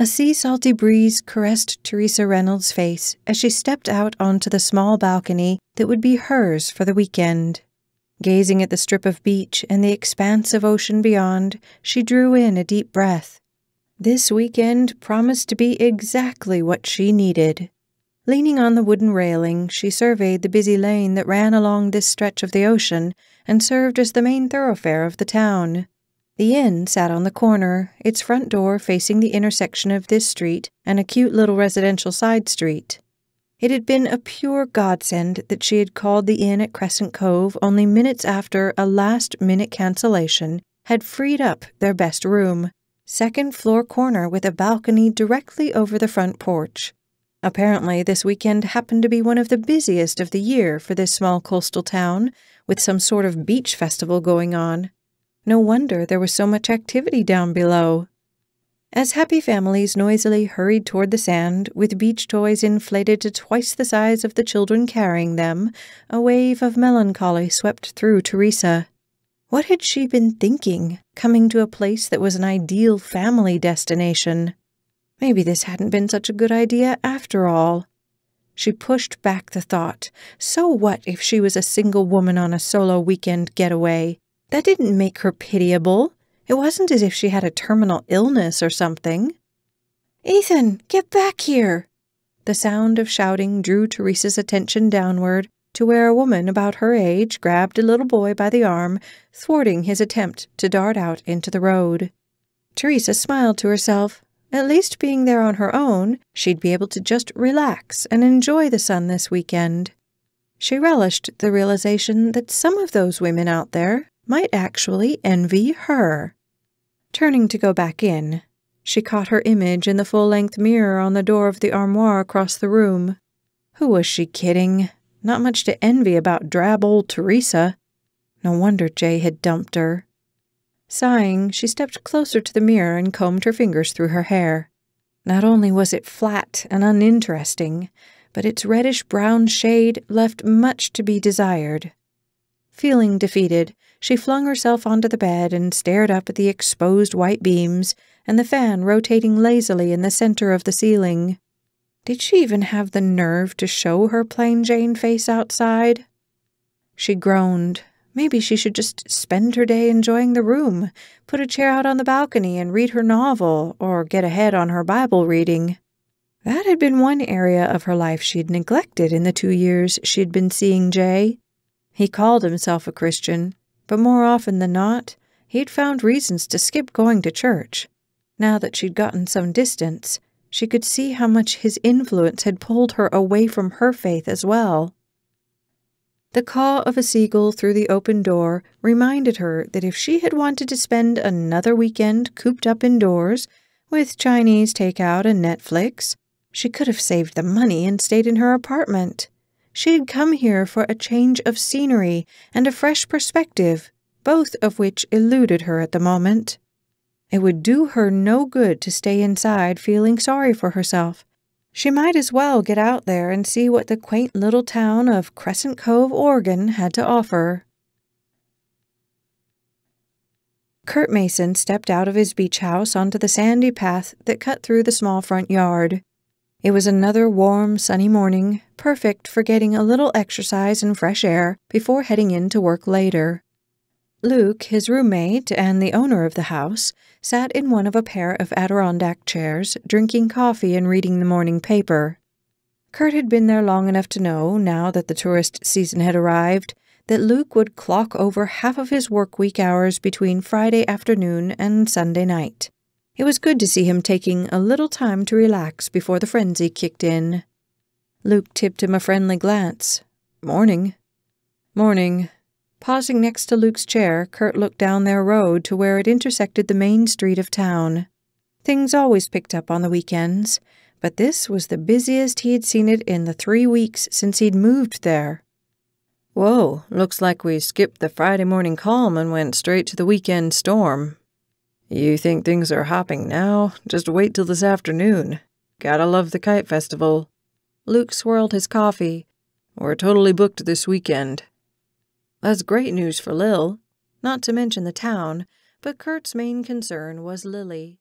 A sea-salty breeze caressed Teresa Reynolds' face as she stepped out onto the small balcony that would be hers for the weekend. Gazing at the strip of beach and the expanse of ocean beyond, she drew in a deep breath. This weekend promised to be exactly what she needed. Leaning on the wooden railing, she surveyed the busy lane that ran along this stretch of the ocean and served as the main thoroughfare of the town. The inn sat on the corner, its front door facing the intersection of this street and a cute little residential side street. It had been a pure godsend that she had called the inn at Crescent Cove only minutes after a last-minute cancellation had freed up their best room, second-floor corner with a balcony directly over the front porch. Apparently, this weekend happened to be one of the busiest of the year for this small coastal town, with some sort of beach festival going on. No wonder there was so much activity down below. As happy families noisily hurried toward the sand, with beach toys inflated to twice the size of the children carrying them, a wave of melancholy swept through Teresa. What had she been thinking, coming to a place that was an ideal family destination? Maybe this hadn't been such a good idea after all. She pushed back the thought. So what if she was a single woman on a solo weekend getaway? That didn't make her pitiable. It wasn't as if she had a terminal illness or something. "Ethan, get back here!" The sound of shouting drew Teresa's attention downward to where a woman about her age grabbed a little boy by the arm, thwarting his attempt to dart out into the road. Teresa smiled to herself. At least being there on her own, she'd be able to just relax and enjoy the sun this weekend. She relished the realization that some of those women out there might actually envy her. Turning to go back in, she caught her image in the full-length mirror on the door of the armoire across the room. Who was she kidding? Not much to envy about drab old Teresa. No wonder Jay had dumped her. Sighing, she stepped closer to the mirror and combed her fingers through her hair. Not only was it flat and uninteresting, but its reddish-brown shade left much to be desired. Feeling defeated, she flung herself onto the bed and stared up at the exposed white beams and the fan rotating lazily in the center of the ceiling. Did she even have the nerve to show her plain Jane face outside? She groaned. Maybe she should just spend her day enjoying the room, put a chair out on the balcony and read her novel, or get ahead on her Bible reading. That had been one area of her life she'd neglected in the 2 years she'd been seeing Jay. He called himself a Christian, but more often than not, he'd found reasons to skip going to church. Now that she'd gotten some distance, she could see how much his influence had pulled her away from her faith as well. The caw of a seagull through the open door reminded her that if she had wanted to spend another weekend cooped up indoors, with Chinese takeout and Netflix, she could have saved the money and stayed in her apartment. She had come here for a change of scenery and a fresh perspective, both of which eluded her at the moment. It would do her no good to stay inside feeling sorry for herself. She might as well get out there and see what the quaint little town of Crescent Cove, Oregon had to offer. Kurt Mason stepped out of his beach house onto the sandy path that cut through the small front yard. It was another warm, sunny morning, perfect for getting a little exercise and fresh air before heading in to work later. Luke, his roommate and the owner of the house, sat in one of a pair of Adirondack chairs, drinking coffee and reading the morning paper. Kurt had been there long enough to know, now that the tourist season had arrived, that Luke would clock over half of his work week hours between Friday afternoon and Sunday night. It was good to see him taking a little time to relax before the frenzy kicked in. Luke tipped him a friendly glance. "Morning." "Morning." Pausing next to Luke's chair, Kurt looked down their road to where it intersected the main street of town. Things always picked up on the weekends, but this was the busiest he had seen it in the 3 weeks since he'd moved there. "Whoa, looks like we skipped the Friday morning calm and went straight to the weekend storm. You think things are hopping now? Just wait till this afternoon. Gotta love the kite festival." Luke swirled his coffee. "We're totally booked this weekend." That's great news for Lil, not to mention the town, but Kurt's main concern was Lily.